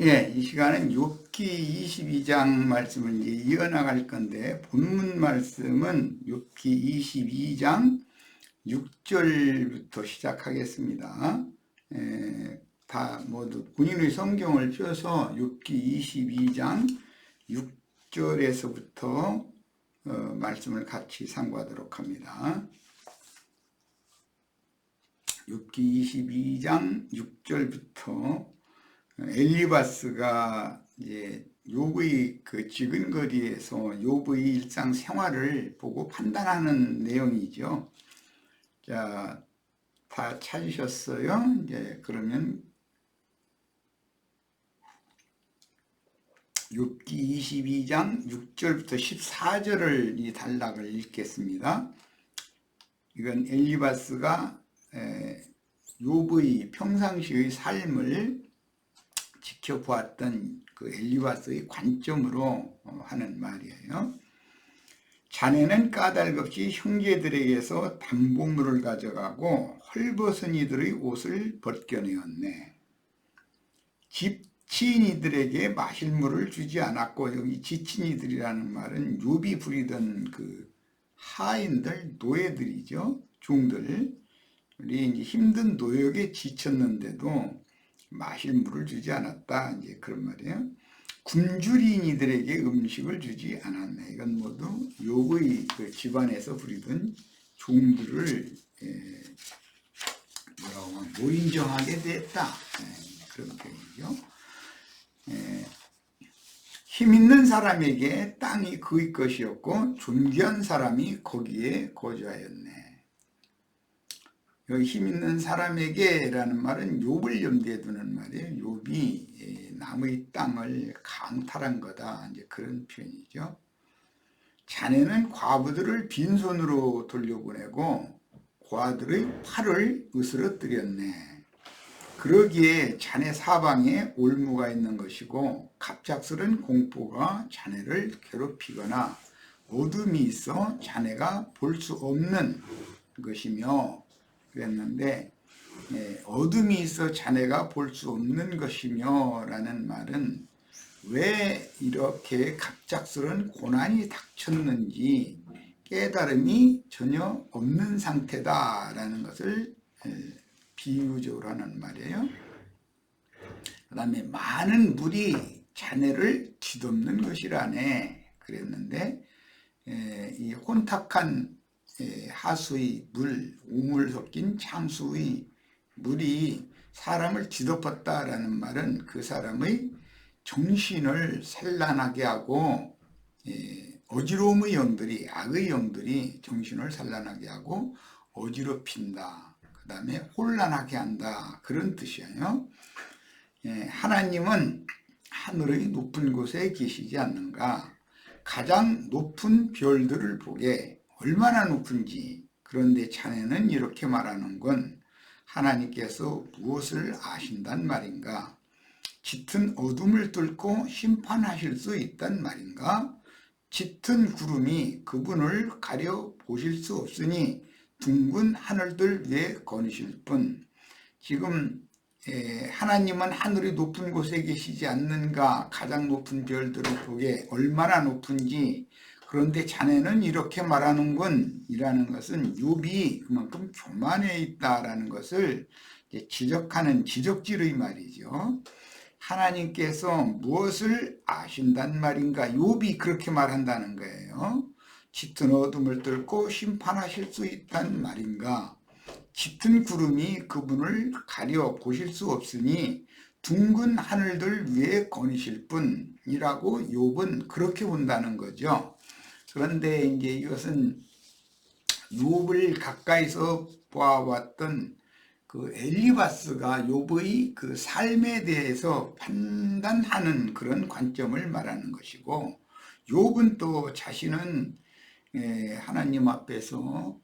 예, 이 시간은 욥기 22장 말씀을 이제 이어나갈 건데, 본문 말씀은 욥기 22장 6절부터 시작하겠습니다. 다 모두 군인의 성경을 펴서 욥기 22장 6절에서부터 말씀을 같이 상고하도록 합니다. 욥기 22장 6절부터 엘리바스가 이제 욥의 그 지근거리에서 욥의 일상 생활을 보고 판단하는 내용이죠. 자, 다 찾으셨어요? 이제 그러면 욥기 22장 6절부터 14절을 이 단락을 읽겠습니다. 이건 엘리바스가 욥의 평상시의 삶을 지켜보았던 그 엘리바스의 관점으로 하는 말이에요. 자네는 까닭없이 형제들에게서 담보물을 가져가고 헐벗은 이들의 옷을 벗겨내었네. 지친 이들에게 마실 물을 주지 않았고, 여기 지친 이들이라는 말은 욥이 부리던 그 하인들, 노예들이죠. 종들. 우리 이제 힘든 노역에 지쳤는데도 마실 물을 주지 않았다, 이제 그런 말이에요. 굶주린 이들에게 음식을 주지 않았네. 이건 모두 욥의 그 집안에서 부리던 종들을 뭐라고 하면 노인정하게 됐다, 그런 표현이죠. 힘 있는 사람에게 땅이 그의 것이었고 존귀한 사람이 거기에 거주하였네. 여기 힘 있는 사람에게 라는 말은 욥을 염두에 두는 말이에요. 욥이 남의 땅을 강탈한 거다, 이제 그런 표현이죠. 자네는 과부들을 빈손으로 돌려보내고 고아들의 팔을 으스러뜨렸네. 그러기에 자네 사방에 올무가 있는 것이고 갑작스런 공포가 자네를 괴롭히거나 어둠이 있어 자네가 볼 수 없는 것이며, 그랬는데 어둠이 있어 자네가 볼 수 없는 것이며 라는 말은 왜 이렇게 갑작스런 고난이 닥쳤는지 깨달음이 전혀 없는 상태다 라는 것을 비유적으로 하는 말이에요. 그 다음에 많은 물이 자네를 뒤덮는 것이라네, 그랬는데 이 혼탁한 하수의 물, 우물 섞인 창수의 물이 사람을 뒤덮었다라는 말은 그 사람의 정신을 산란하게 하고 어지러움의 영들이, 악의 영들이 정신을 산란하게 하고 어지럽힌다, 그 다음에 혼란하게 한다, 그런 뜻이에요. 하나님은 하늘의 높은 곳에 계시지 않는가? 가장 높은 별들을 보게 얼마나 높은지. 그런데 자네는 이렇게 말하는군. 하나님께서 무엇을 아신단 말인가? 짙은 어둠을 뚫고 심판하실 수 있단 말인가? 짙은 구름이 그분을 가려 보실 수 없으니 둥근 하늘들 위에 거니실 뿐. 지금 하나님은 하늘이 높은 곳에 계시지 않는가? 가장 높은 별들을 보게 얼마나 높은지. 그런데 자네는 이렇게 말하는군 이라는 것은 욥이 그만큼 교만해 있다라는 것을 지적하는 지적질의 말이죠. 하나님께서 무엇을 아신단 말인가? 욥이 그렇게 말한다는 거예요. 짙은 어둠을 뚫고 심판하실 수 있단 말인가? 짙은 구름이 그분을 가려 보실 수 없으니 둥근 하늘들 위에 거니실 뿐이라고 욥은 그렇게 본다는 거죠. 그런데 이제 이것은 욥을 가까이서 보아왔던 그 엘리바스가 욥의 그 삶에 대해서 판단하는 그런 관점을 말하는 것이고, 욥은 또 자신은 하나님 앞에서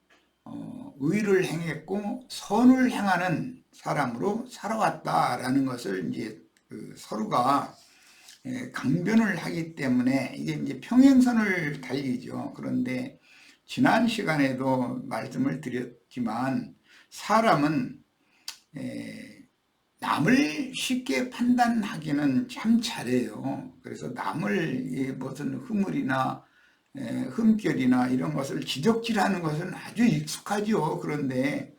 의를 행했고 선을 행하는 사람으로 살아왔다라는 것을 이제 서로가 강변을 하기 때문에 이게 이제 평행선을 달리죠. 그런데 지난 시간에도 말씀을 드렸지만 사람은 남을 쉽게 판단하기는 참 잘해요. 그래서 남을 무슨 허물이나 흠결이나 이런 것을 지적질하는 것은 아주 익숙하죠. 그런데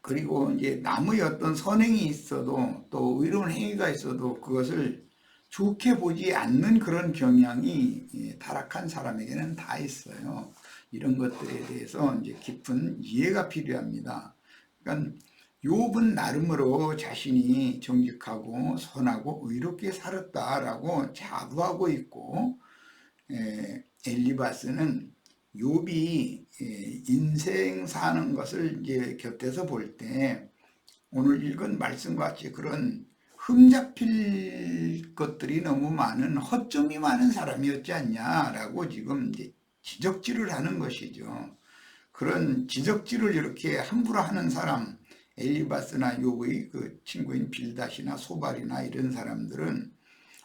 그리고 이제 남의 어떤 선행이 있어도 또 의로운 행위가 있어도 그것을 좋게 보지 않는 그런 경향이 타락한 사람에게는 다 있어요. 이런 것들에 대해서 이제 깊은 이해가 필요합니다. 그러니까 욥은 나름으로 자신이 정직하고 선하고 의롭게 살았다라고 자부하고 있고, 엘리바스는 욥이 인생 사는 것을 이제 곁에서 볼 때 오늘 읽은 말씀과 같이 그런 흠잡힐 것들이 너무 많은, 허점이 많은 사람이었지 않냐라고 지금 이제 지적질을 하는 것이죠. 그런 지적질을 이렇게 함부로 하는 사람, 엘리바스나 욥의 그 친구인 빌닷이나 소발이나 이런 사람들은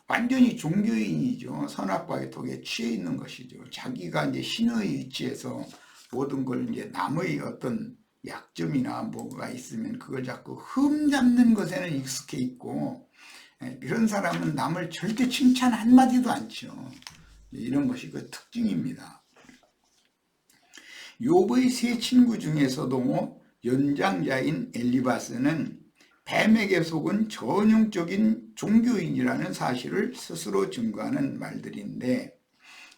완전히 종교인이죠. 선악과의 독에 취해 있는 것이죠. 자기가 이제 신의 위치에서 모든 걸 이제 남의 어떤 약점이나 뭐가 있으면 그걸 자꾸 흠잡는 것에는 익숙해 있고, 이런 사람은 남을 절대 칭찬 한마디도 않죠. 이런 것이 그 특징입니다. 욥의 세 친구 중에서도 연장자인 엘리바스는 뱀에게 속은 전형적인 종교인이라는 사실을 스스로 증거하는 말들인데,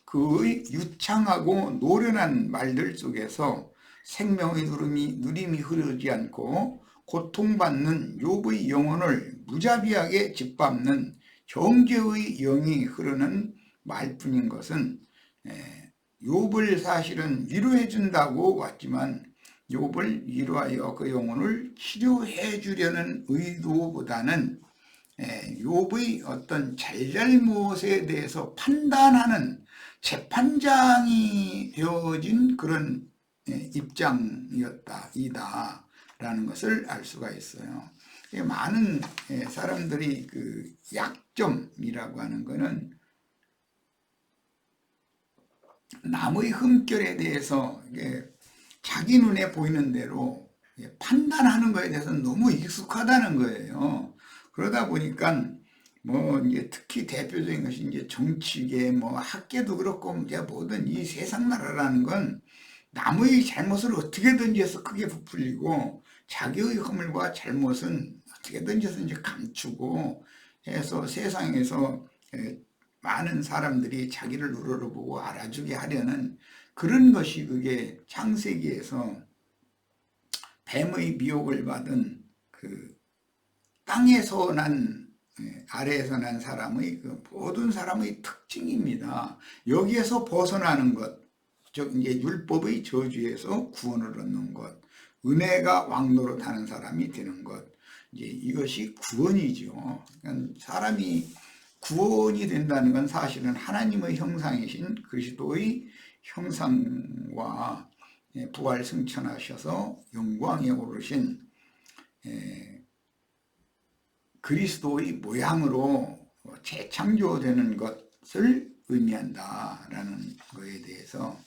그의 유창하고 노련한 말들 속에서 생명의 누림이 흐르지 않고 고통받는 욥의 영혼을 무자비하게 짓밟는 정죄의 영이 흐르는 말뿐인 것은, 욥을 사실은 위로해 준다고 왔지만 욥을 위로하여 그 영혼을 치료해 주려는 의도보다는 욥의 어떤 잘잘못에 대해서 판단하는 재판장이 되어진 그런 입장이다라는 것을 알 수가 있어요. 많은 사람들이 그 약점이라고 하는 것은 남의 흠결에 대해서 자기 눈에 보이는 대로 판단하는 것에 대해서는 너무 익숙하다는 거예요. 그러다 보니까 뭐 이제 특히 대표적인 것이 이제 정치계, 뭐 학계도 그렇고 이제 모든 이 세상 나라라는 건 남의 잘못을 어떻게든지 해서 크게 부풀리고 자기의 허물과 잘못은 어떻게든지 해서 이제 감추고 해서 세상에서 많은 사람들이 자기를 우러러보고 알아주게 하려는 그런 것이 그게 창세기에서 뱀의 미혹을 받은 그 땅에서 난 아래에서 난 사람의 그 모든 사람의 특징입니다. 여기에서 벗어나는 것, 즉 이제 율법의 저주에서 구원을 얻는 것, 은혜가 왕노로 타는 사람이 되는 것, 이제 이것이 구원이죠. 그러니까 사람이 구원이 된다는 건 사실은 하나님의 형상이신 그리스도의 형상과 부활 승천하셔서 영광에 오르신 그리스도의 모양으로 재창조되는 것을 의미한다라는 것에 대해서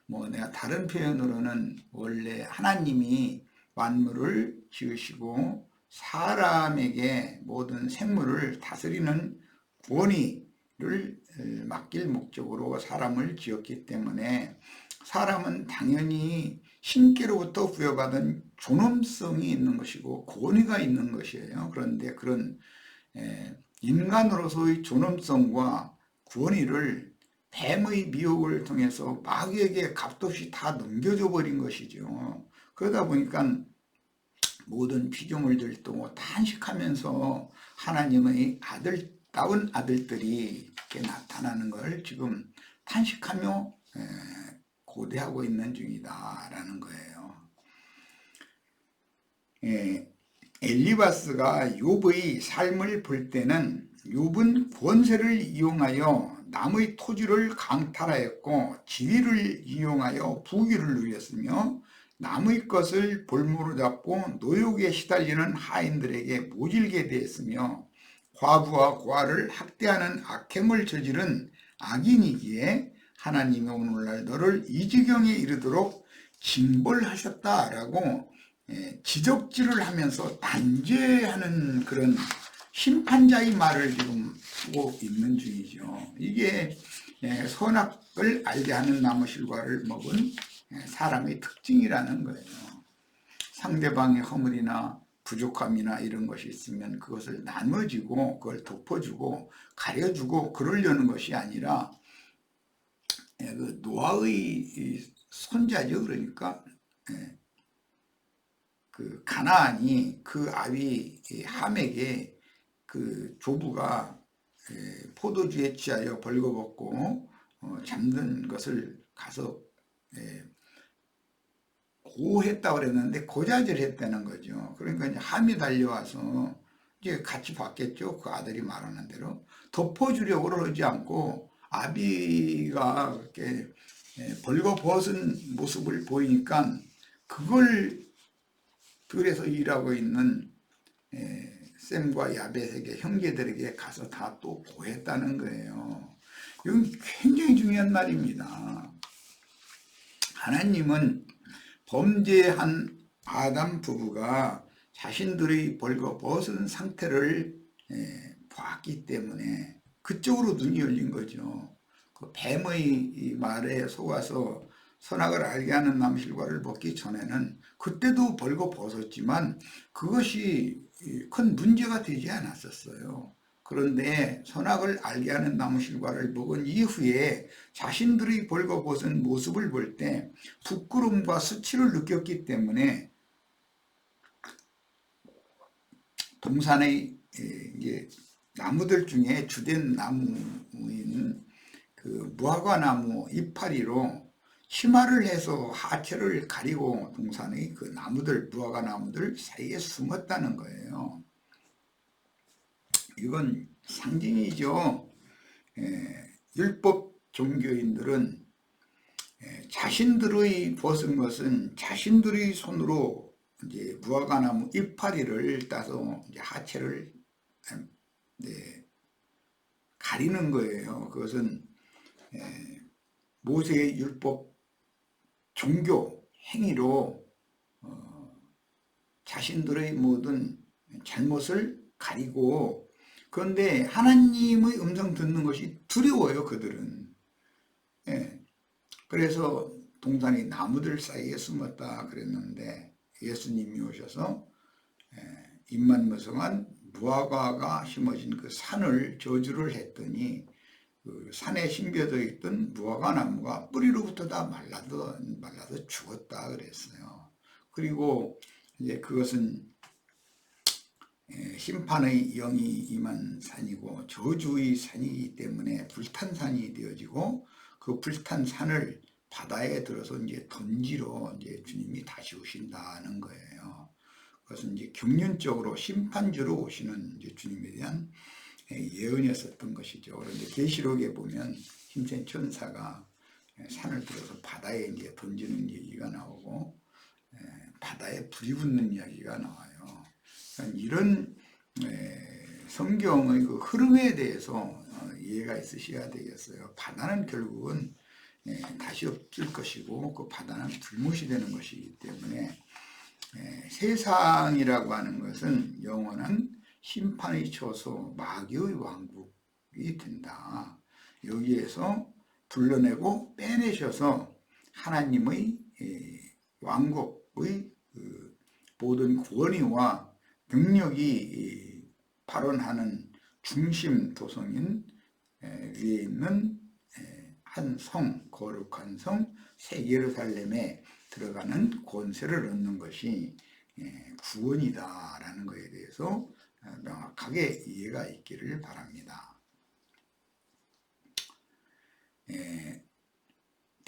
뭐 내가 다른 표현으로는 원래 하나님이 만물을 지으시고 사람에게 모든 생물을 다스리는 권위를 맡길 목적으로 사람을 지었기 때문에 사람은 당연히 신께로부터 부여받은 존엄성이 있는 것이고 권위가 있는 것이에요. 그런데 그런 인간으로서의 존엄성과 권위를 뱀의 미혹을 통해서 마귀에게 값없이 다 넘겨줘 버린 것이죠. 그러다 보니까 모든 피조물들도 탄식하면서 하나님의 아들다운 아들들이 이렇게 나타나는 걸 지금 탄식하며 고대하고 있는 중이다라는 거예요. 엘리바스가 욥의 삶을 볼 때는 욥은 권세를 이용하여 남의 토지를 강탈하였고 지위를 이용하여 부귀를 누렸으며 남의 것을 볼모로 잡고 노역에 시달리는 하인들에게 모질게 되었으며 과부와 고아를 학대하는 악행을 저지른 악인이기에 하나님이 오늘날 너를 이 지경에 이르도록 징벌하셨다라고 지적질을 하면서 단죄하는 그런 심판자의 말을 지금 하고 있는 중이죠. 이게 선악을 알게 하는 나무실과를 먹은 사람의 특징이라는 거예요. 상대방의 허물이나 부족함이나 이런 것이 있으면 그것을 나눠주고 그걸 덮어주고 가려주고 그러려는 것이 아니라 그 노아의 손자죠. 그러니까 그 가나안이 그 아비 함에게 그 조부가 포도주에 취하여 벌거벗고 잠든 것을 가서 고했다고 그랬는데 고자질했다는 거죠. 그러니까 이제 함이 달려와서 이제 같이 봤겠죠. 그 아들이 말하는 대로 덮어주려고 그러지 않고 아비가 이렇게 벌거벗은 모습을 보이니까 그걸 들에서 일하고 있는 셈과 야벳에게 형제들에게 가서 다 또 고했다는 거예요. 이건 굉장히 중요한 말입니다. 하나님은 범죄한 아담 부부가 자신들의 벌거벗은 상태를 보았기 때문에 그쪽으로 눈이 열린 거죠. 그 뱀의 말에 속아서 선악을 알게 하는 나무실과를 먹기 전에는 그때도 벌거벗었지만 그것이 큰 문제가 되지 않았었어요. 그런데 선악을 알게 하는 나무실과를 먹은 이후에 자신들의 벌거벗은 모습을 볼 때 부끄러움과 수치를 느꼈기 때문에 동산의 나무들 중에 주된 나무인 그 무화과 나무 이파리로 치마를 해서 하체를 가리고 동산의 그 나무들, 무화과 나무들 사이에 숨었다는 거예요. 이건 상징이죠. 율법 종교인들은 자신들의 벗은 것은 자신들의 손으로 이제 무화과 나무 이파리를 따서 이제 하체를 가리는 거예요. 그것은 모세의 율법 종교 행위로 자신들의 모든 잘못을 가리고, 그런데 하나님의 음성 듣는 것이 두려워요. 그들은. 그래서 동산의 나무들 사이에 숨었다 그랬는데 예수님이 오셔서 입만무성한 무화과가 심어진 그 산을 저주를 했더니 그 산에 심겨져 있던 무화과 나무가 뿌리로부터 다 말라서 죽었다 그랬어요. 그리고 이제 그것은 심판의 영이 임한 산이고 저주의 산이기 때문에 불탄 산이 되어지고 그 불탄 산을 바다에 들어서 이제 던지러 이제 주님이 다시 오신다는 거예요. 그것은 이제 경륜적으로 심판주로 오시는 이제 주님에 대한 예언이었었던 것이죠. 그런데 계시록에 보면 힘센 천사가 산을 들어서 바다에 이제 던지는 얘기가 나오고 바다에 불이 붙는 이야기가 나와요. 그러니까 이런 성경의 그 흐름에 대해서 이해가 있으셔야 되겠어요. 바다는 결국은 다시 없을 것이고 그 바다는 불못이 되는 것이기 때문에 세상이라고 하는 것은 영원한 심판의 처소 마귀의 왕국이 된다. 여기에서 불러내고 빼내셔서 하나님의 왕국의 그 모든 권위와 능력이 발언하는 중심 도성인 위에 있는 한 성, 거룩한 성, 새 예루살렘에 들어가는 권세를 얻는 것이 구원이다라는 것에 대해서 명확하게 이해가 있기를 바랍니다.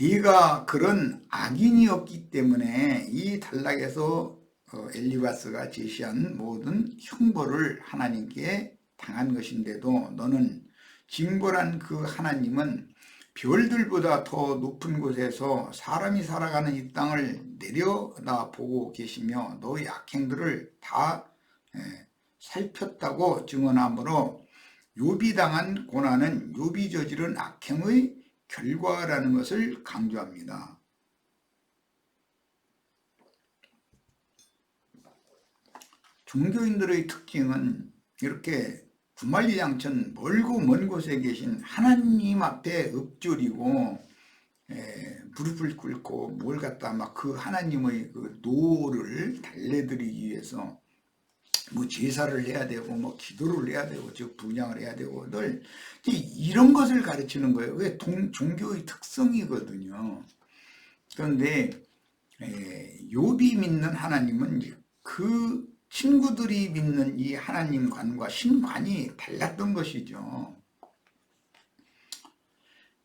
네가 그런 악인이었기 때문에 이 단락에서 엘리바스가 제시한 모든 형벌을 하나님께 당한 것인데도 너는 징벌한 그 하나님은 별들보다 더 높은 곳에서 사람이 살아가는 이 땅을 내려다 보고 계시며 너의 악행들을 다 살폈다고 증언하므로 욥이 당한 고난은 욥이 저지른 악행의 결과라는 것을 강조합니다. 종교인들의 특징은 이렇게 구만리장천 멀고 먼 곳에 계신 하나님 앞에 엎드리고 무릎을 꿇고 뭘 갖다 막 그 하나님의 그 노를 달래드리기 위해서 뭐 제사를 해야 되고 뭐 기도를 해야 되고 즉 분양을 해야 되고 늘 이런 것을 가르치는 거예요. 그게 종교의 특성이거든요. 그런데 욥이 믿는 하나님은 그 친구들이 믿는 이 하나님관과 신관이 달랐던 것이죠.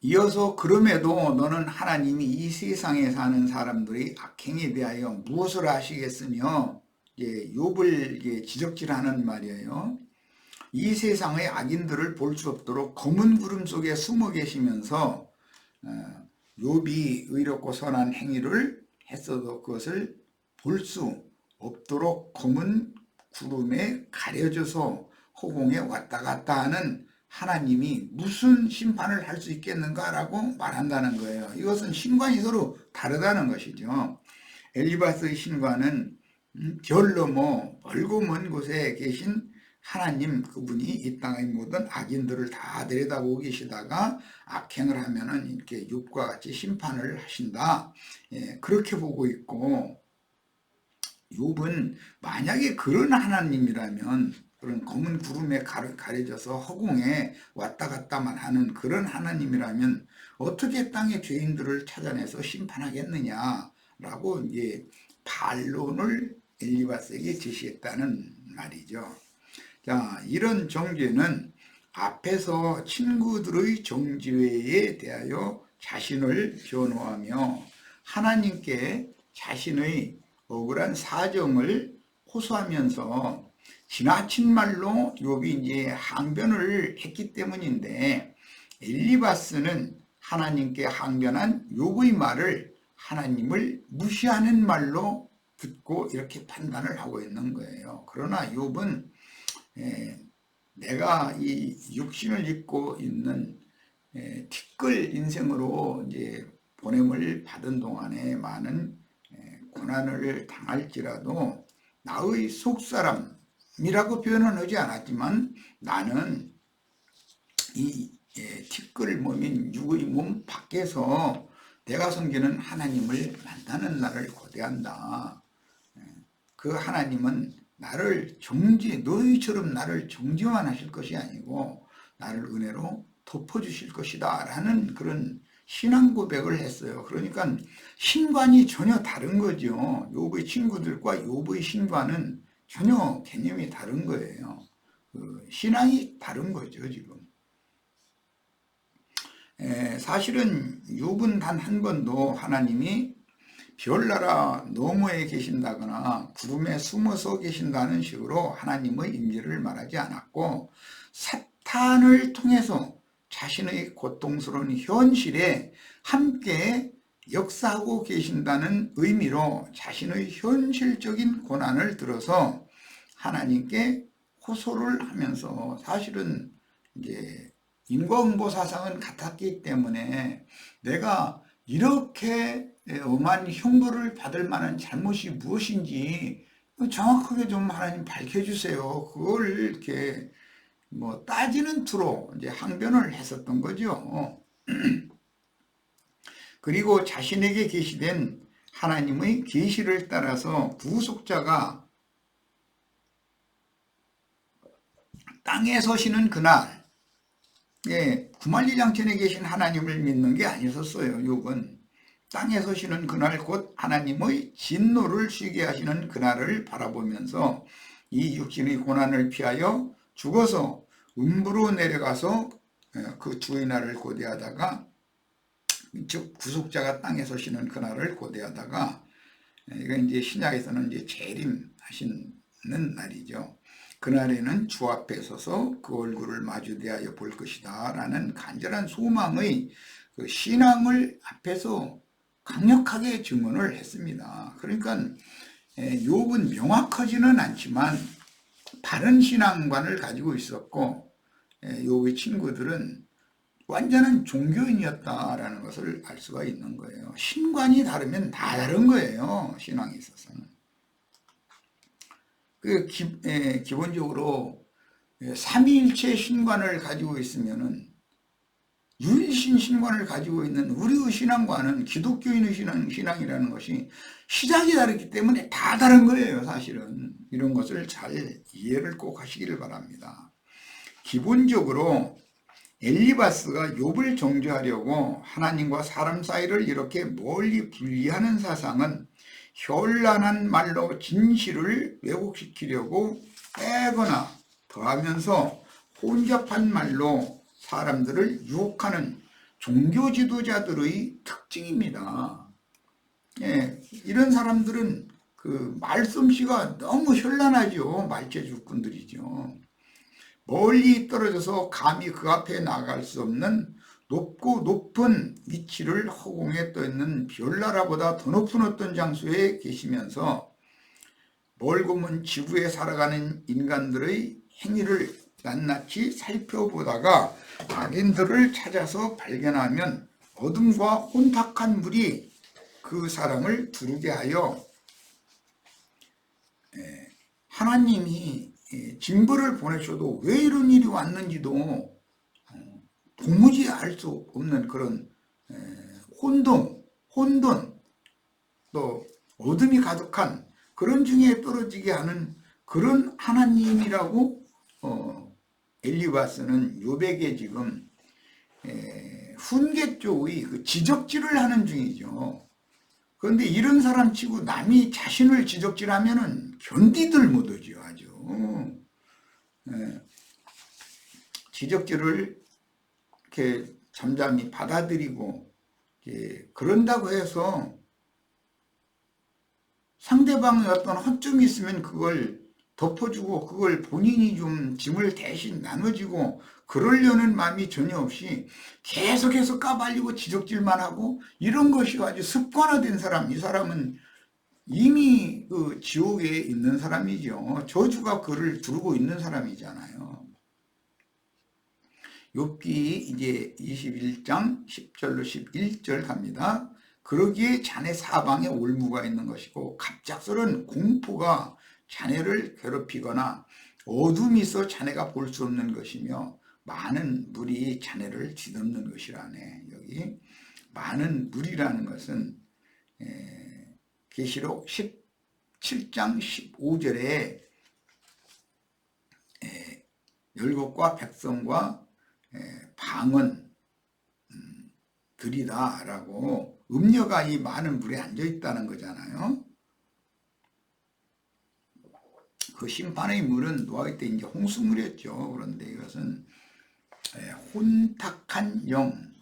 이어서 그럼에도 너는 하나님이 이 세상에 사는 사람들의 악행에 대하여 무엇을 아시겠으며 욥을 지적질하는 말이에요. 이 세상의 악인들을 볼 수 없도록 검은 구름 속에 숨어 계시면서 욥이 의롭고 선한 행위를 했어도 그것을 볼 수 없도록 검은 구름에 가려져서 허공에 왔다 갔다 하는 하나님이 무슨 심판을 할 수 있겠는가라고 말한다는 거예요. 이것은 신관이 서로 다르다는 것이죠. 엘리바스의 신관은 별 넘어 멀고 먼 곳에 계신 하나님, 그분이 이 땅의 모든 악인들을 다 들여다보고 계시다가 악행을 하면은 이렇게 욥과 같이 심판을 하신다. 그렇게 보고 있고, 욥은 만약에 그런 하나님이라면, 그런 검은 구름에 가려져서 허공에 왔다 갔다만 하는 그런 하나님이라면 어떻게 땅의 죄인들을 찾아내서 심판하겠느냐라고 이제 반론을 엘리바스에게 제시했다는 말이죠. 자, 이런 정죄는 앞에서 친구들의 정죄에 대하여 자신을 변호하며 하나님께 자신의 억울한 사정을 호소하면서 지나친 말로 욥이 이제 항변을 했기 때문인데, 엘리바스는 하나님께 항변한 욥의 말을 하나님을 무시하는 말로 듣고 이렇게 판단을 하고 있는 거예요. 그러나 욥은 내가 이 육신을 입고 있는 티끌 인생으로 이제 보냄을 받은 동안에 많은 고난을 당할지라도 나의 속사람이라고 표현은 하지 않았지만 나는 이 티끌 몸인 육의 몸 밖에서 내가 섬기는 하나님을 만나는 날을 고대한다. 그 하나님은 나를 너희처럼 나를 정죄만 하실 것이 아니고 나를 은혜로 덮어주실 것이다 라는 그런 신앙 고백을 했어요. 그러니까 신관이 전혀 다른 거죠. 욥의 친구들과 욥의 신관은 전혀 개념이 다른 거예요. 신앙이 다른 거죠, 지금. 사실은 욥은 단 한 번도 하나님이 별나라 너머에 계신다거나 구름에 숨어서 계신다는 식으로 하나님의 임재를 말하지 않았고, 사탄을 통해서 자신의 고통스러운 현실에 함께 역사하고 계신다는 의미로 자신의 현실적인 고난을 들어서 하나님께 호소를 하면서, 사실은 이제 인과응보 사상은 같았기 때문에 내가 이렇게 엄한 형벌을 받을 만한 잘못이 무엇인지 정확하게 좀 하나님 밝혀주세요. 그걸 이렇게 뭐 따지는 투로 이제 항변을 했었던 거죠. 그리고 자신에게 계시된 하나님의 계시를 따라서 구속자가 땅에 서시는 그날, 구만리장천에 계신 하나님을 믿는 게 아니었어요. 욥은 땅에 서시는 그날 곧 하나님의 진노를 쉬게 하시는 그날을 바라보면서 이 육신의 고난을 피하여 죽어서 음부로 내려가서 그 주의 날을 고대하다가, 즉 구속자가 땅에 서시는 그날을 고대하다가, 이건 이제 신약에서는 이제 재림하시는 날이죠. 그날에는 주 앞에 서서 그 얼굴을 마주대하여 볼 것이다 라는 간절한 소망의 그 신앙을 앞에서 강력하게 증언을 했습니다. 그러니까 욥은 명확하지는 않지만 바른 신앙관을 가지고 있었고, 욥의 친구들은 완전한 종교인이었다라는 것을 알 수가 있는 거예요. 신관이 다르면 다 다른 거예요, 신앙에 있어서는. 기본적으로 삼위일체 신관을 가지고 있으면은 유일신 신관을 가지고 있는 우리의 신앙과는 기독교인의 신앙이라는 것이 시작이 다르기 때문에 다 다른 거예요. 사실은 이런 것을 잘 이해를 꼭 하시기를 바랍니다. 기본적으로 엘리바스가 욥을 정죄하려고 하나님과 사람 사이를 이렇게 멀리 분리하는 사상은 현란한 말로 진실을 왜곡시키려고 빼거나 더하면서 혼잡한 말로 사람들을 유혹하는 종교 지도자들의 특징입니다. 이런 사람들은 그 말솜씨가 너무 현란하죠. 말재주꾼들이죠. 멀리 떨어져서 감히 그 앞에 나갈 수 없는 높고 높은 위치를 허공에 떠있는 별나라보다 더 높은 어떤 장소에 계시면서 멀고 먼 지구에 살아가는 인간들의 행위를 낱낱이 살펴보다가 악인들을 찾아서 발견하면 어둠과 혼탁한 물이 그 사람을 두르게 하여 하나님이 징벌을 보내셔도 왜 이런 일이 왔는지도 도무지 알 수 없는 그런 혼돈, 또 어둠이 가득한 그런 중에 떨어지게 하는 그런 하나님이라고 엘리바스는 욥에게 지금 훈계 쪽의 그 지적질을 하는 중이죠. 그런데 이런 사람 치고 남이 자신을 지적질하면은 견디들 못하죠. 아주 지적질을 이렇게 잠잠히 받아들이고 그런다고 해서 상대방의 어떤 허점이 있으면 그걸 덮어주고 그걸 본인이 좀 짐을 대신 나눠지고 그러려는 마음이 전혀 없이 계속해서 까발리고 지적질만 하고 이런 것이 아주 습관화된 사람, 이 사람은 이미 그 지옥에 있는 사람이죠. 저주가 그를 두르고 있는 사람이잖아요. 욥기 이제 21장 10절로 11절 갑니다. 그러기에 자네 사방에 올무가 있는 것이고 갑작스런 공포가 자네를 괴롭히거나 어둠이 있어 자네가 볼 수 없는 것이며 많은 물이 자네를 뒤덮는 것이라네. 여기 많은 물이라는 것은 계시록 17장 15절에 열국과 백성과 방언 들이다라고 음녀가 이 많은 물에 앉아 있다는 거잖아요. 그 심판의 물은 노아의 때 이제 홍수물이었죠. 그런데 이것은 혼탁한 영을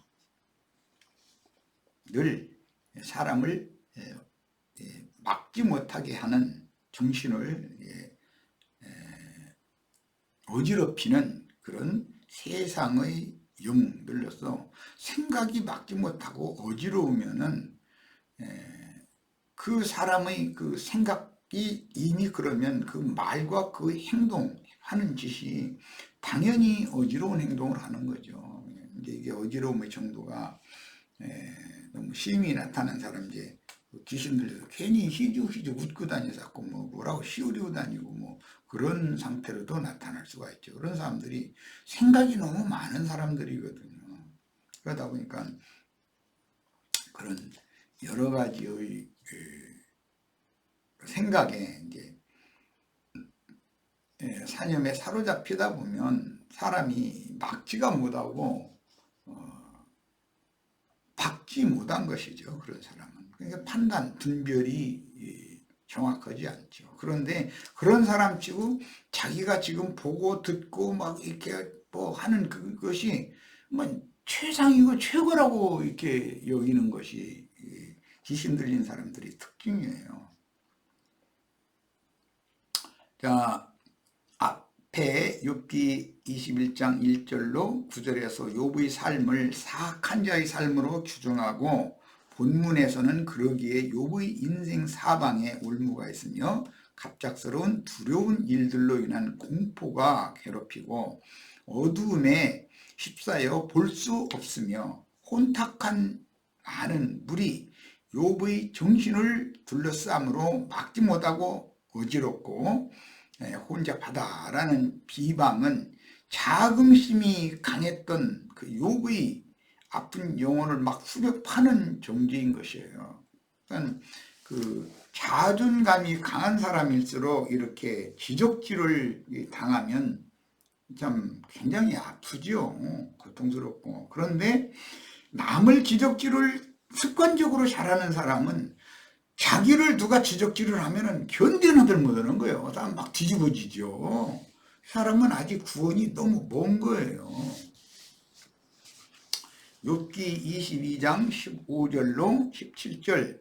사람을 막지 못하게 하는 정신을 어지럽히는 그런 세상의 영들로서 생각이 막지 못하고 어지러우면은 그 사람의 그 생각이 이미 그러면 그 말과 그 행동하는 짓이 당연히 어지러운 행동을 하는 거죠. 이제 이게 어지러움의 정도가 너무 심히 나타난 사람 이제 귀신 들려서 괜히 희죽희죽 웃고 다니서 자꾸 뭐라고 시우리고 다니고 뭐 그런 상태로도 나타날 수가 있죠. 그런 사람들이 생각이 너무 많은 사람들이거든요. 그러다 보니까 그런 여러 가지의 생각에 이제 사념에 사로잡히다 보면 사람이 막지가 못하고 박지 못한 것이죠. 그런 사람은. 그러니까 판단, 분별이 정확하지 않죠. 그런데 그런 사람 치고 자기가 지금 보고 듣고 막 이렇게 뭐 하는 그것이 뭐 최상이고 최고라고 이렇게 여기는 것이 귀신 들린 사람들의 특징이에요. 자, 앞에 욥기 21장 1절로 9절에서 욥의 삶을 사악한 자의 삶으로 규정하고 본문에서는 그러기에 욥의 인생 사방에 올무가 있으며 갑작스러운 두려운 일들로 인한 공포가 괴롭히고 어두움에 휩싸여 볼 수 없으며 혼탁한 많은 물이 욥의 정신을 둘러싸므로 막지 못하고 어지럽고 혼잡하다라는 비방은 자긍심이 강했던 그 욥의 아픈 영혼을 막 후벼파는 정죄인 것이에요. 그러니까 그 자존감이 강한 사람일수록 이렇게 지적질을 당하면 참 굉장히 아프죠. 고통스럽고. 그런데 남을 지적질을 습관적으로 잘하는 사람은 자기를 누가 지적질을 하면은 견뎌나들 못하는 거예요. 다 막 뒤집어지죠. 사람은 아직 구원이 너무 먼 거예요. 욥기 22장 15절로 17절.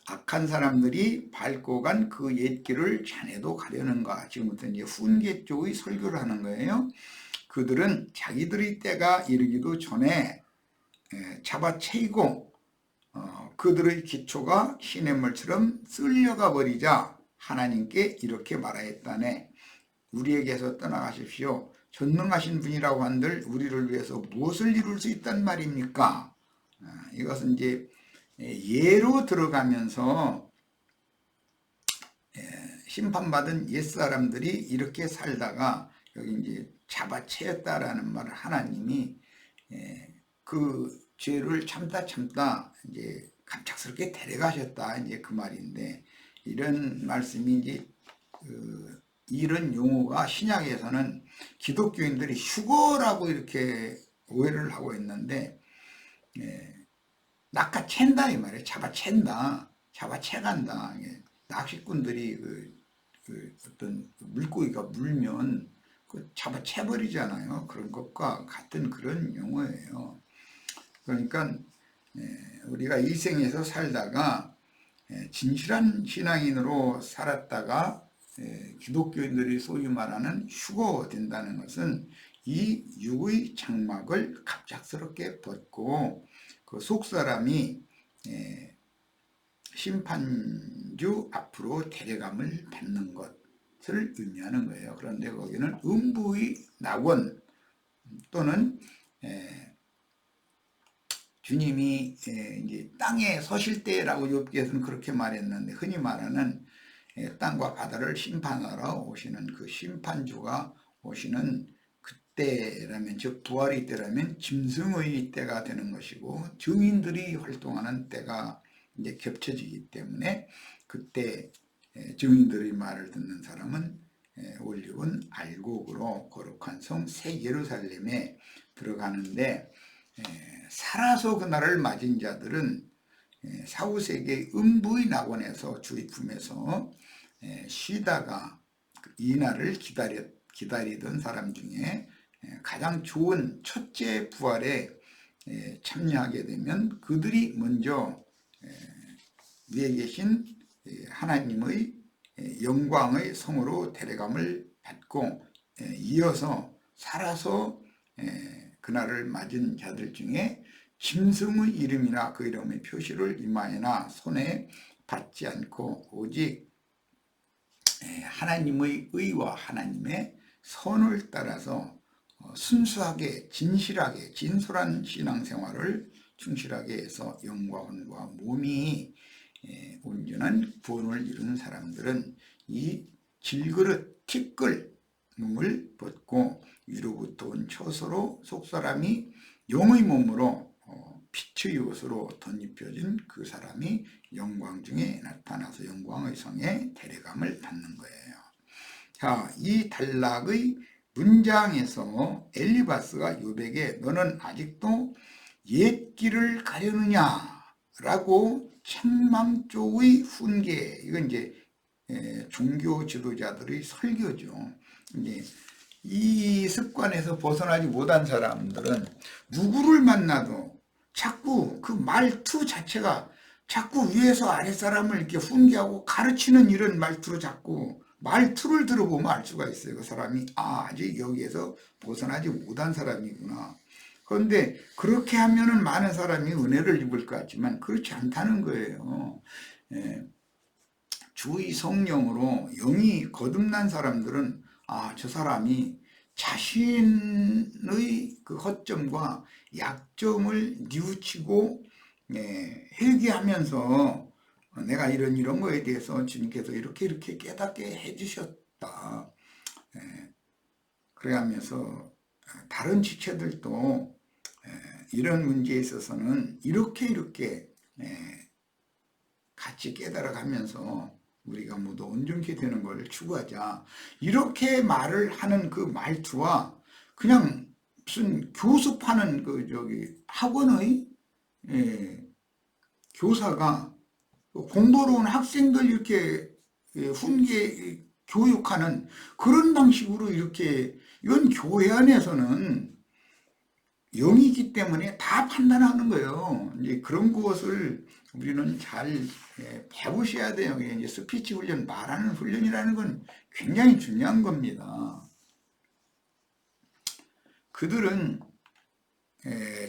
악한 사람들이 밟고 간 그 옛길을 자네도 가려는가. 지금부터 이제 훈계 쪽의 설교를 하는 거예요. 그들은 자기들의 때가 이르기도 전에 잡아채이고 그들의 기초가 시냇물처럼 쓸려가 버리자 하나님께 이렇게 말하였다네. 우리에게서 떠나가십시오. 전능하신 분이라고 한들 우리를 위해서 무엇을 이룰 수 있단 말입니까? 이것은 이제 예로 들어가면서 심판받은 옛사람들이 이렇게 살다가 여기 이제 잡아채였다라는 말을 하나님이 그 죄를 참다 이제 갑작스럽게 데려가셨다, 이제 그 말인데, 이런 말씀이 이제 이런 용어가 신약에서는 기독교인들이 휴거라고 이렇게 오해를 하고 있는데, 낚아챈다 이 말이에요. 잡아채간다. 낚시꾼들이 어떤 물고기가 물면 그 잡아채버리잖아요. 그런 것과 같은 그런 용어예요. 그러니까 우리가 일생에서 살다가 진실한 신앙인으로 살았다가 기독교인들이 소위 말하는 휴거된다는 것은 이 육의 장막을 갑작스럽게 벗고 그 속사람이 심판주 앞으로 데려감을 받는 것을 의미하는 거예요. 그런데 거기는 음부의 낙원 또는 주님이 이제 땅에 서실 때라고 욥기에서는 그렇게 말했는데, 흔히 말하는 땅과 바다를 심판하러 오시는 그 심판주가 오시는 그때라면, 즉 부활의 때라면 짐승의 때가 되는 것이고, 증인들이 활동하는 때가 이제 겹쳐지기 때문에 그때 증인들의 말을 듣는 사람은 올리온 알곡으로 거룩한 성 새 예루살렘에 들어가는데, 살아서 그날을 맞은 자들은 사후세계의 음부의 낙원에서 주의 품에서 쉬다가 이 날을 기다리던 사람 중에 가장 좋은 첫째 부활에 참여하게 되면 그들이 먼저 위에 계신 하나님의 영광의 성으로 데려감을 받고, 이어서 살아서 그날을 맞은 자들 중에 짐승의 이름이나 그 이름의 표시를 이마에나 손에 받지 않고 오직 하나님의 의와 하나님의 선을 따라서 순수하게 진실하게 진솔한 신앙생활을 충실하게 해서 영과 혼과 몸이 온전한 구원을 이루는 사람들은 이 질그릇 티끌 몸을 벗고 위로부터 온 처소로 속사람이 영의 몸으로 빛의 옷으로 덧입혀진 그 사람이 영광 중에 나타나서 영광의 성에 데려감을 받는 거예요. 자, 이 단락의 문장에서 엘리바스가 욥에게 너는 아직도 옛 길을 가려느냐 라고 책망조의 훈계, 이건 이제 종교 지도자들의 설교죠. 이제 이 습관에서 벗어나지 못한 사람들은 누구를 만나도 자꾸 그 말투 자체가 자꾸 위에서 아랫사람을 이렇게 훈계하고 가르치는 이런 말투로 자꾸 말투를 들어보면 알 수가 있어요. 그 사람이 아직 여기에서 벗어나지 못한 사람이구나. 그런데 그렇게 하면은 많은 사람이 은혜를 입을 것 같지만 그렇지 않다는 거예요. 주의 성령으로 영이 거듭난 사람들은 저 사람이 자신의 그 허점과 약점을 뉘우치고 회개하면서 내가 이런 거에 대해서 주님께서 이렇게 깨닫게 해주셨다. 그래가면서 다른 지체들도 이런 문제에 있어서는 이렇게 같이 깨달아가면서 우리가 모두 온전케 되는 걸 추구하자. 이렇게 말을 하는 그 말투와 그냥 무슨 교습하는 학원의 교사가 공부로운 학생들 이렇게 훈계 교육하는 그런 방식으로 이렇게, 이건 교회 안에서는 영이기 때문에 다 판단하는 거예요. 이제 그런 것을 우리는 잘 배우셔야 돼요. 이제 스피치 훈련, 말하는 훈련이라는 건 굉장히 중요한 겁니다. 그들은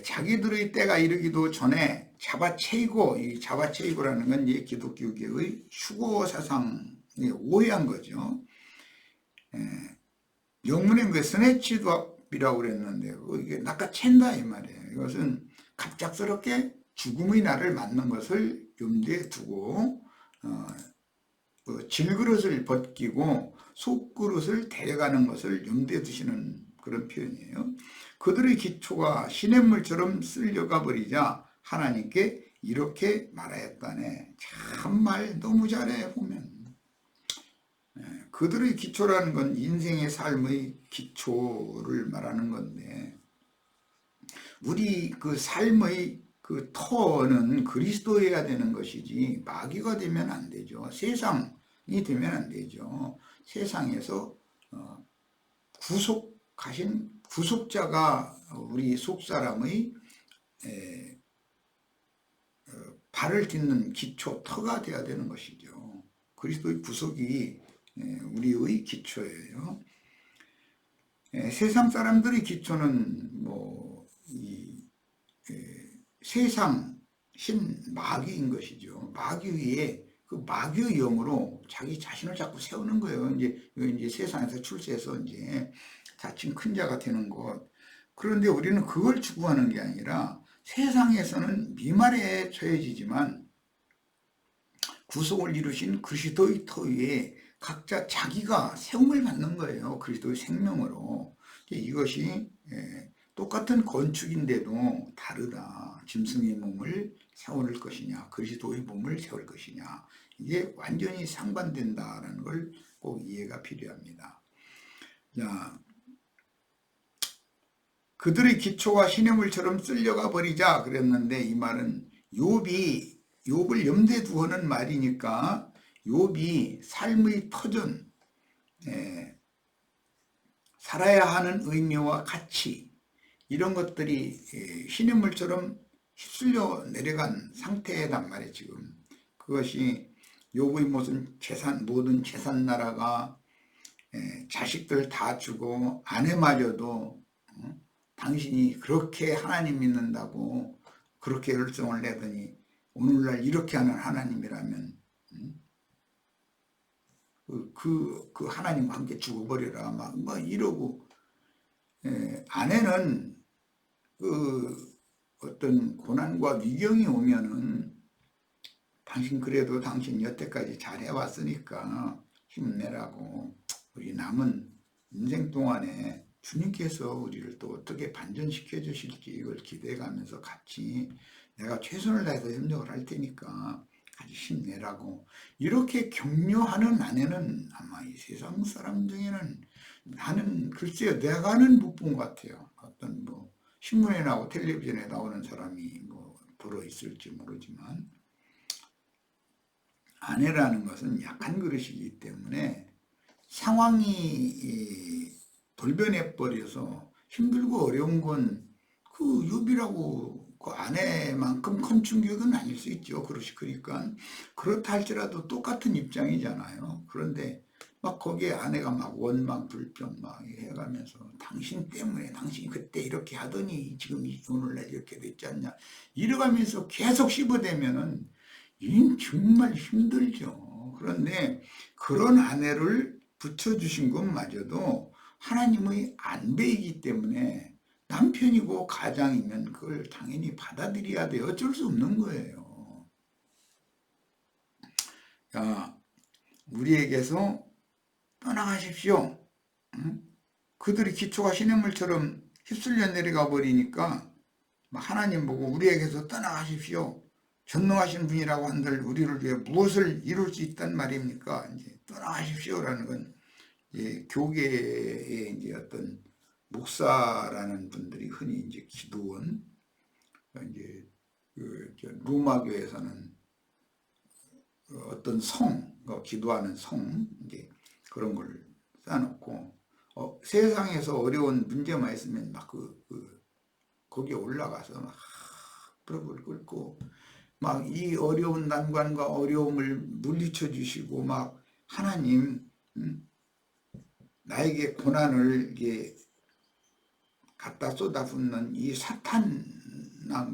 자기들의 때가 이르기도 전에 자바체이고, 이 자바체이고라는 건 이제 기독교계의 휴거 사상에 오해한 거죠. 영문에 그 스네치드업이라고 그랬는데 이게 낚아챈다 이 말이에요. 이것은 갑작스럽게 죽음의 날을 맞는 것을 염두에 두고 질그릇을 벗기고 속그릇을 데려가는 것을 염두에 두시는 그런 표현이에요. 그들의 기초가 시냇물처럼 쓸려가 버리자 하나님께 이렇게 말하였다네. 참말 너무 잘해 보면. 그들의 기초라는 건 인생의 삶의 기초를 말하는 건데, 우리 그 삶의 그 터는 그리스도여야 되는 것이지 마귀가 되면 안 되죠. 세상이 되면 안 되죠. 세상에서 구속하신 구속자가 우리 속사람의 발을 딛는 기초, 터가 되어야 되는 것이죠. 그리스도의 구속이 우리의 기초예요. 세상 사람들의 기초는 세상 신 마귀인 것이죠. 마귀 위에 그 마귀의 영으로 자기 자신을 자꾸 세우는 거예요. 이제 세상에서 출세해서 이제 자칭 큰 자가 되는 것. 그런데 우리는 그걸 추구하는 게 아니라 세상에서는 미말에 처해지지만 구속을 이루신 그리스도의 터 위에 각자 자기가 세움을 받는 거예요. 그리스도의 생명으로. 이것이 똑같은 건축인데도 다르다. 짐승의 몸을 세울 것이냐, 그리스도의 몸을 세울 것이냐. 이게 완전히 상반된다라는 걸 꼭 이해가 필요합니다. 자, 그들의 기초가 시냇물처럼 쓸려가 버리자 그랬는데, 이 말은 욥을 염두에 두어는 말이니까 욥이 삶의 터전, 살아야 하는 의미와 가치, 이런 것들이 시냇물처럼 휩쓸려 내려간 상태란 말이에요. 지금 그것이 욥의 모든 재산 나라가 자식들 다 주고 아내마저도 당신이 그렇게 하나님 믿는다고 그렇게 열정을 내더니 오늘날 이렇게 하는 하나님이라면 그 하나님과 함께 죽어버려라 막 이러고, 아내는 그 어떤 고난과 위경이 오면은 당신 그래도 당신 여태까지 잘 해왔으니까 힘내라고, 우리 남은 인생 동안에 주님께서 우리를 또 어떻게 반전시켜 주실지 이걸 기대해 가면서 같이 내가 최선을 다해서 협력을 할 테니까 같이 힘내라고 이렇게 격려하는 아내는 아마 이 세상 사람 중에는, 나는 글쎄요 내가는 못 본 것 같아요. 어떤 신문에 나오고 텔레비전에 나오는 사람이 들어있을지 모르지만, 아내라는 것은 약한 그릇이기 때문에 상황이 돌변해 버려서 힘들고 어려운 건 그 욥이라고 그 아내만큼 큰 충격은 아닐 수 있죠. 그러니까 그렇다 할지라도 똑같은 입장이잖아요. 그런데 막 거기에 아내가 막 원망 불평 막 해가면서 당신 때문에 당신이 그때 이렇게 하더니 지금 오늘날 이렇게 됐지 않냐 이러가면서 계속 씹어대면은 정말 힘들죠. 그런데 그런 아내를 붙여주신 것마저도 하나님의 안배이기 때문에 남편이고 가장이면 그걸 당연히 받아들여야 돼요. 어쩔 수 없는 거예요. 자, 우리에게서 떠나가십시오. 그들이 기초가 시냇물처럼 휩쓸려 내려가 버리니까 하나님 보고 우리에게서 떠나가십시오. 전능하신 분이라고 한들 우리를 위해 무엇을 이룰 수 있단 말입니까? 이제 떠나가십시오라는 건 교계의 이제 어떤 목사라는 분들이 흔히 이제 기도원, 이제 로마교에서는 어떤 성, 기도하는 성, 이제 그런 걸 쌓아놓고 세상에서 어려운 문제만 있으면 막 거기에 올라가서 막 무릎을 꿇고 막 이 어려운 난관과 어려움을 물리쳐 주시고 막 하나님 나에게 고난을 이게 갖다 쏟아붓는 이 사탄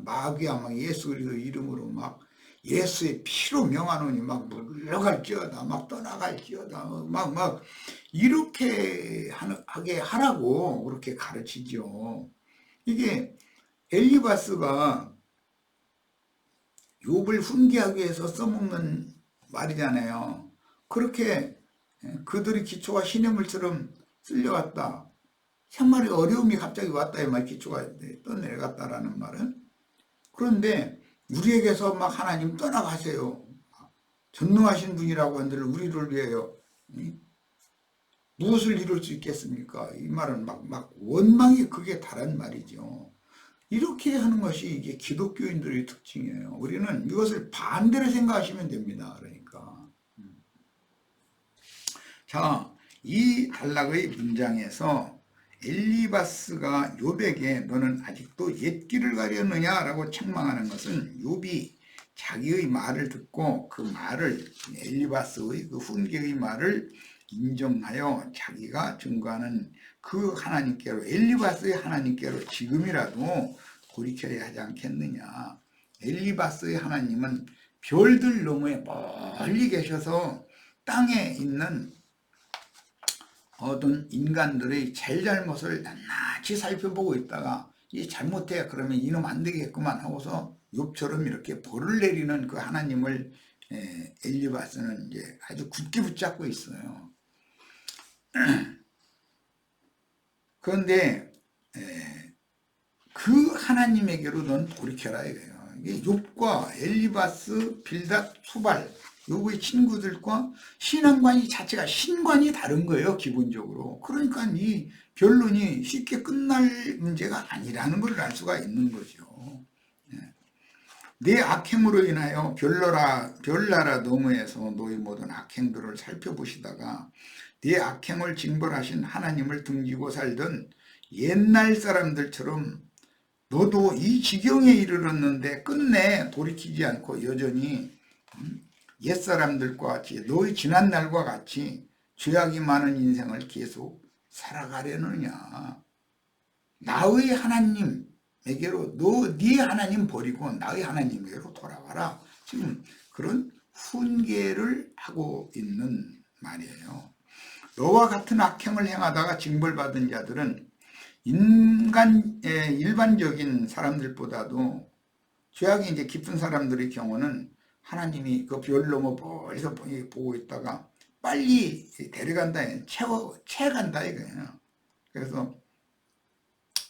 마귀야 막 예수 그리스도 이름으로 막 예수의 피로 명하노니 막 물러갈지어다 막 떠나갈지어다 막 이렇게 하게 하라고 그렇게 가르치죠. 이게 엘리바스가 욥을 훈계하기 위해서 써먹는 말이잖아요. 그렇게 그들의 기초가 시냇물처럼 쓸려갔다. 생활에 어려움이 갑자기 왔다 이 말, 기초가 떠내려갔다라는 말은. 그런데 우리에게서 막 하나님 떠나가세요. 전능하신 분이라고 한들 우리를 위하여 무엇을 이룰 수 있겠습니까? 이 말은 막 원망이 극에 달한 말이죠. 이렇게 하는 것이 이게 기독교인들의 특징이에요. 우리는 이것을 반대로 생각하시면 됩니다. 그러니까. 자, 이 단락의 문장에서 엘리바스가 욥에게 너는 아직도 옛길을 가려느냐라고 책망하는 것은 욥이 자기의 말을 듣고 그 말을 엘리바스의 그 훈계의 말을 인정하여 자기가 증거하는 그 하나님께로 엘리바스의 하나님께로 지금이라도 돌이켜야 하지 않겠느냐. 엘리바스의 하나님은 별들 너머에 멀리 계셔서 땅에 있는 어떤 인간들의 잘잘못을 낱낱이 살펴보고 있다가 이 잘못해 그러면 이놈 안 되겠구만 하고서 욥처럼 이렇게 벌을 내리는 그 하나님을 엘리바스는 이제 아주 굳게 붙잡고 있어요. 그런데 그 하나님에게로 넌 돌이켜라 이거예요. 이게 욥과 엘리바스, 빌닷, 수발 욥의 친구들과 신앙관이 자체가 신관이 다른 거예요. 기본적으로. 그러니까 이 변론이 쉽게 끝날 문제가 아니라는 걸 알 수가 있는 거죠. 내 악행으로 인하여 별나라 너머에서 너희 모든 악행들을 살펴보시다가 네 악행을 징벌하신 하나님을 등지고 살던 옛날 사람들처럼 너도 이 지경에 이르렀는데 끝내 돌이키지 않고 여전히 옛사람들과 같이 너의 지난날과 같이 죄악이 많은 인생을 계속 살아가려느냐. 나의 하나님에게로 네 하나님 버리고 나의 하나님에게로 돌아가라. 지금 그런 훈계를 하고 있는 말이에요. 너와 같은 악행을 행하다가 징벌받은 자들은 일반적인 사람들보다도 죄악이 이제 깊은 사람들의 경우는 하나님이 그 별 넘어 멀리서 보고 있다가 빨리 데려간다, 채간다 이거예요. 그래서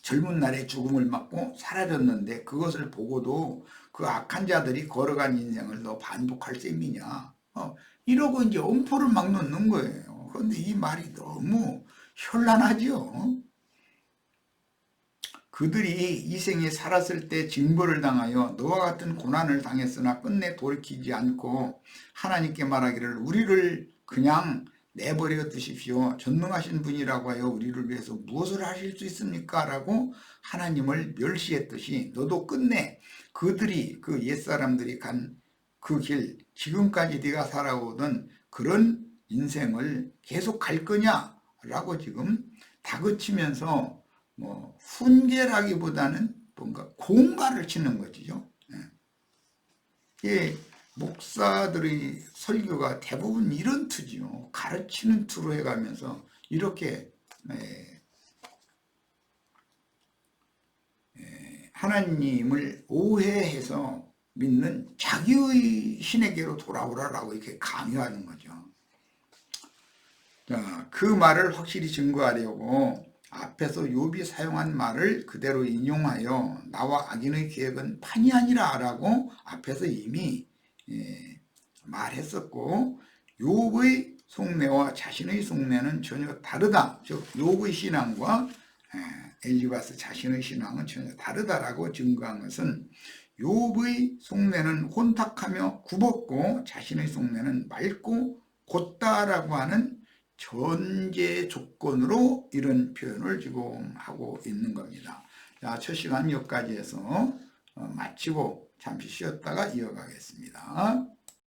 젊은 날에 죽음을 맞고 사라졌는데 그것을 보고도 그 악한 자들이 걸어간 인생을 너 반복할 셈이냐. 이러고 이제 엄포를 막 놓는 거예요. 그런데 이 말이 너무 현란하죠. 그들이 이 생에 살았을 때 징벌을 당하여 너와 같은 고난을 당했으나 끝내 돌이키지 않고 하나님께 말하기를 우리를 그냥 내버려 두십시오. 전능하신 분이라고 하여 우리를 위해서 무엇을 하실 수 있습니까? 라고 하나님을 멸시했듯이 너도 끝내 그들이 그 옛사람들이 간 그 길 지금까지 네가 살아오던 그런 인생을 계속 갈 거냐? 라고 지금 다그치면서 훈계라기보다는 뭔가 공갈을 치는 거죠. 예, 목사들의 설교가 대부분 이런 투지요. 가르치는 투로 해가면서 이렇게 하나님을 오해해서 믿는 자기의 신에게로 돌아오라라고 이렇게 강요하는 거죠. 자, 그 말을 확실히 증거하려고 앞에서 욥이 사용한 말을 그대로 인용하여 나와 악인의 계획은 판이 아니라 라고 앞에서 이미 말했었고, 욥의 속내와 자신의 속내는 전혀 다르다. 즉 욥의 신앙과 엘리바스 자신의 신앙은 전혀 다르다라고 증거한 것은 욥의 속내는 혼탁하며 굽었고 자신의 속내는 맑고 곧다라고 하는 전제 조건으로 이런 표현을 지금 하고 있는 겁니다. 자, 첫 시간 여기까지 해서 마치고 잠시 쉬었다가 이어가겠습니다.